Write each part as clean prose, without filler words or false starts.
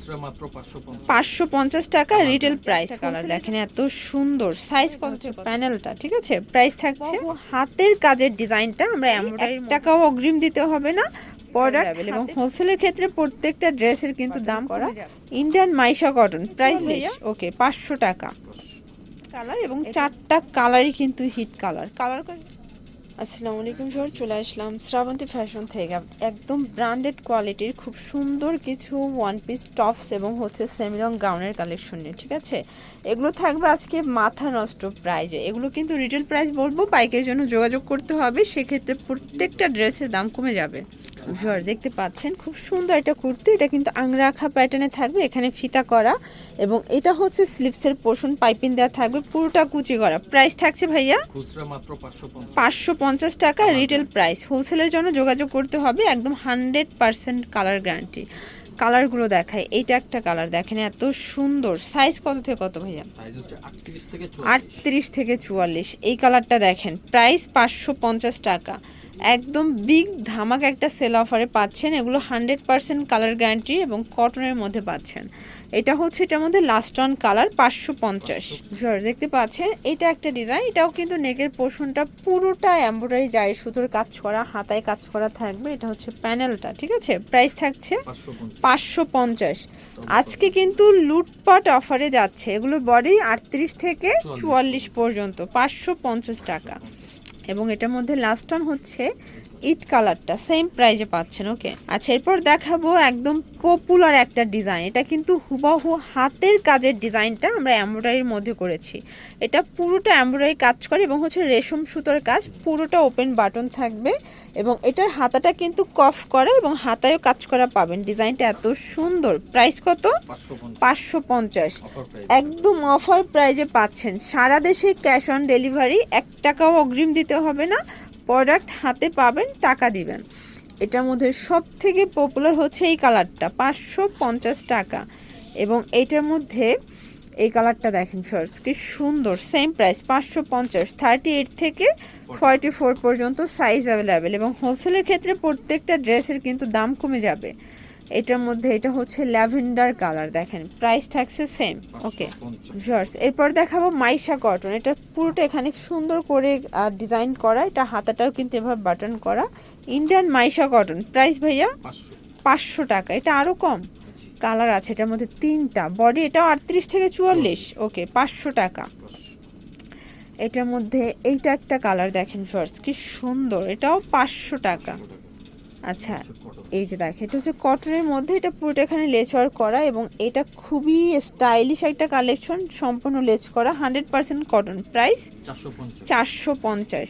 খুচরা মাত্র 550 550 টাকা রিটেল প্রাইস। কালার দেখেন এত সুন্দর, সাইজ কত হচ্ছে প্যানেলটা, ঠিক আছে। প্রাইস থাকছে হাতের কাজের ডিজাইনটা আমরা এমব্রয়ডারি, টাকাও অগ্রিম দিতে হবে না প্রোডাক্ট। এবং হোলসেলের ক্ষেত্রে প্রত্যেকটা ড্রেসের কিন্তু দাম করা ইন্ডিয়ান মাইশা কটন। প্রাইস ভাইয়া ওকে 500 টাকা। কালার এবং চারটা কালারই কিন্তু হিট কালার। কালার আসসালামু আলাইকুম স্যার, চলে আসলাম শ্রাবন্তী ফ্যাশন থেকে একদম ব্র্যান্ডেড কোয়ালিটির খুব সুন্দর কিছু ওয়ান পিস টপস এবং হচ্ছে সেমিলং গাউনের কালেকশন নিয়ে, ঠিক আছে। এগুলো থাকবে আজকে মাথা নষ্ট প্রাইজে। এগুলো কিন্তু রিটেল প্রাইস বলবো, বাইকের জন্য যোগাযোগ করতে হবে, সেক্ষেত্রে প্রত্যেকটা ড্রেসের দাম কমে যাবে। ভিউয়ার দেখতে পাচ্ছেন খুব সুন্দর একটা কুর্তি, এটা কিন্তু আংরাখা প্যাটার্নে থাকবে, এখানে ফিতা করা এবং এটা হচ্ছে স্লিভসের পোর্শন পাইপিং দেওয়া থাকবে, পুরোটা কুচি করা। প্রাইস থাকছে ভাইয়া খুচরা মাত্র 550 টাকা রিটেল প্রাইস। হোলসেলের জন্য যোগাযোগ করতে হবে, একদম 100% কালার গ্যারান্টি। কালারগুলো দেখায়, এইটা একটা কালার দেখেন এত সুন্দর। সাইজ কত থেকে কত ভাইয়া? সাইজ হচ্ছে 38 থেকে 44। এই কালারটা দেখেন, প্রাইস 550 টাকা। একদম বিগ ধামাকা একটা সেল অফারে পাচ্ছেন। এগুলো 100% কালার গ্যারান্টি এবং কটনের মধ্যে পাচ্ছেন। এটা হচ্ছে এটার মধ্যে লাস্ট অন কালার 550। দেখতে পাচ্ছেন এটা একটা ডিজাইন, এটাও কিন্তু নেকের পোর্শনটা পুরোটা এমব্রয়ডারি জারি সুতোর কাজ করা, হাতায় কাজ করা থাকবে। এটা হচ্ছে প্যানেলটা, ঠিক আছে। প্রাইস থাকছে 550। আজকে কিন্তু লুটপাট অফারে যাচ্ছে। এগুলো বডি 38 থেকে 44 পর্যন্ত 550 টাকা। এবং এটার মধ্যে লাস্ট অন হচ্ছে ইট কালারটা, সেম প্রাইজে পাচ্ছেন। ওকে আচ্ছা, এরপর দেখাবো একদম পপুলার একটা ডিজাইন। এটা কিন্তু হুবাহু হাতের কাজের ডিজাইনটা আমরা এমব্রয়ডারির মধ্যে করেছি। এটা পুরোটা এমব্রয়ডারি কাজ করে এবং হচ্ছে রেশম সুতোর কাজ, পুরোটা ওপেন বাটন থাকবে এবং এটার হাতাটা কিন্তু কফ করা এবং হাতায়ও কাজ করা পাবেন। ডিজাইনটা এত সুন্দর। প্রাইস কত? 550। একদম অফার প্রাইজে পাচ্ছেন। সারা দেশে ক্যাশ অন ডেলিভারি, 1 টাকাও অগ্রিম দিতে হবে না, প্রোডাক্ট হাতে পাবেন, টাকা দিবেন। এটার মধ্যে সব থেকে পপুলার হচ্ছে এই কালারটা, 550 টাকা। এবং এইটার মধ্যে এই কালারটা দেখেন ফার্স্ট, কি সুন্দর, সেম প্রাইস 550। 38 থেকে 44 পর্যন্ত সাইজ অ্যাভেলেবেল এবং হোলসেলের ক্ষেত্রে প্রত্যেকটা ড্রেসের কিন্তু দাম কমে যাবে। এটার মধ্যে এটা হচ্ছে ল্যাভেন্ডার কালার, দেখেন প্রাইস থাকছে সেম। ওকে ভিউয়ার্স, এরপর দেখাবো মাইশা কটন। এটা পুরোটা এখানে সুন্দর করে ডিজাইন করা, এটা হাতাটাও কিন্তু এভাবে বাটন করা, ইন্ডিয়ান মাইশা কটন। প্রাইস ভাইয়া 500 টাকা। এটা আরও কম, কালার আছে এটার মধ্যে 3টা, বডি এটাও 38 থেকে 44। ওকে 500 টাকা। এটার মধ্যে এইটা একটা কালার দেখেন ফার্স্ট, কি সুন্দর, এটাও 500 টাকা। আচ্ছা এই যে দেখেন, এটা হচ্ছে কটনের মধ্যে, এটা পুরোটা এখানে লেস ওয়ার্ক করা এবং এটা খুবই স্টাইলিশ একটা কালেকশন, সম্পূর্ণ লেস করা, 100% কটন। প্রাইস 450।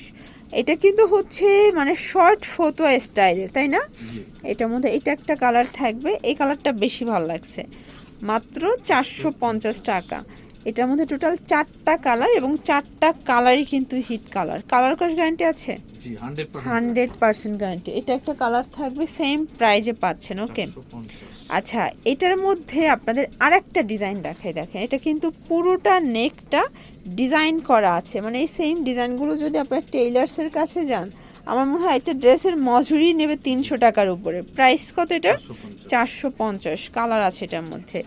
এটা কিন্তু হচ্ছে মানে শর্ট ফতুয়া স্টাইলের, তাই না? এটার মধ্যে এটা একটা কালার থাকবে, এই কালারটা বেশি ভালো লাগছে, মাত্র 450 টাকা। এটার মধ্যে টোটাল 4টা কালার এবং 4টা কালারই কিন্তু হিট কালার। কালার কস গ্যারান্টি আছে? 100% গ্যারান্টি। এটা একটা কালার থাকবে, সেম প্রাইজে পাচ্ছেন। ওকে আচ্ছা, এটার মধ্যে আপনাদের আরেকটা ডিজাইন দেখাই, দেখেন এটা কিন্তু পুরোটা নেকটা ডিজাইন করা আছে, মানে এই সেম ডিজাইনগুলো যদি আপনার টেইলার্সের কাছে যান, আমার মনে হয় একটা ড্রেসের মজুরি নেবে 300 টাকার উপরে। প্রাইস কত এটা? 450। কালার আছে এটার মধ্যে,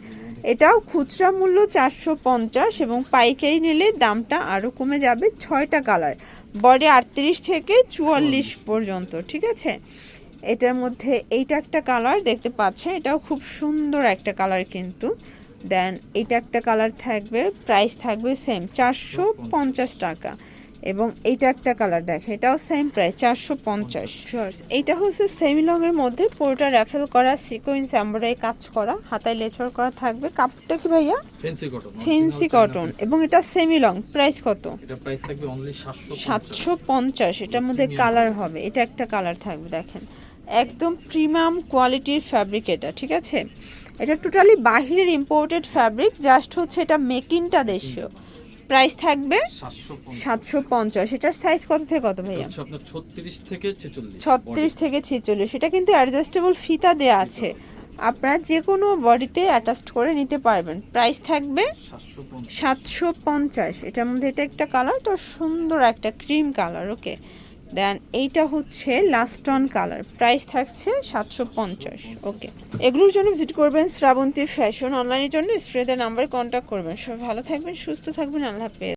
এটাও খুচরা মূল্য 450 এবং পাইকারি নিলে দামটা আরও কমে যাবে। 6টা কালার, বডি 38 থেকে 44 পর্যন্ত, ঠিক আছে। এটার মধ্যে এইটা একটা কালার দেখতে পাচ্ছেন, এটাও খুব সুন্দর একটা কালার কিন্তু। দেন এটা একটা কালার থাকবে, প্রাইস থাকবে সেম 450 টাকা। এবং এইটা একটা কালার দেখেন, এটাও সেম প্রাইস 450। এইটা হচ্ছে সেমি লংয়ের মধ্যে, পুরোটা র্যাফেল করা, সিকোয়েন্স এমব্রয়ডারি কাজ করা, হাতায় লেচর করা থাকবে। কাপড়টা কি ভাইয়া? ফেন্সি কটন এবং এটা সেমি লং। প্রাইস কত? এটা প্রাইস থাকবে অনলি 750। এটার মধ্যে কালার হবে, এটা একটা কালার থাকবে দেখেন, একদম প্রিমিয়াম কোয়ালিটির ফ্যাব্রিক এটা, ঠিক আছে। এটা টোটালি বাহিরের ইম্পোর্টেড ফ্যাব্রিক, জাস্ট হচ্ছে এটা মেকিংটা দেশীয়। প্রাইস থাকবে 750। এটার সাইজ কত থেকে কত ভাইয়া? আপনার 36 থেকে 46। 36 থেকে 46। এটা কিন্তু অ্যাডজাস্টেবল ফিতা দেয়া আছে, আপনারা যে কোনো বডিতে অ্যাটাচড করে নিতে পারবেন। প্রাইস থাকবে 750। এটার মধ্যে এটা একটা কালার, তো সুন্দর একটা ক্রিম কালার। ওকে দেন এইটা হচ্ছে লাস্ট অন কালার, প্রাইস থাকছে 750। ওকে, এগুলোর জন্য ভিজিট করবেন শ্রাবন্তী ফ্যাশন। অনলাইনের জন্য স্ক্রিনে নাম্বারে কন্ট্যাক্ট করবেন। সবাই ভালো থাকবেন, সুস্থ থাকবেন, আল্লাহ হাফেজ।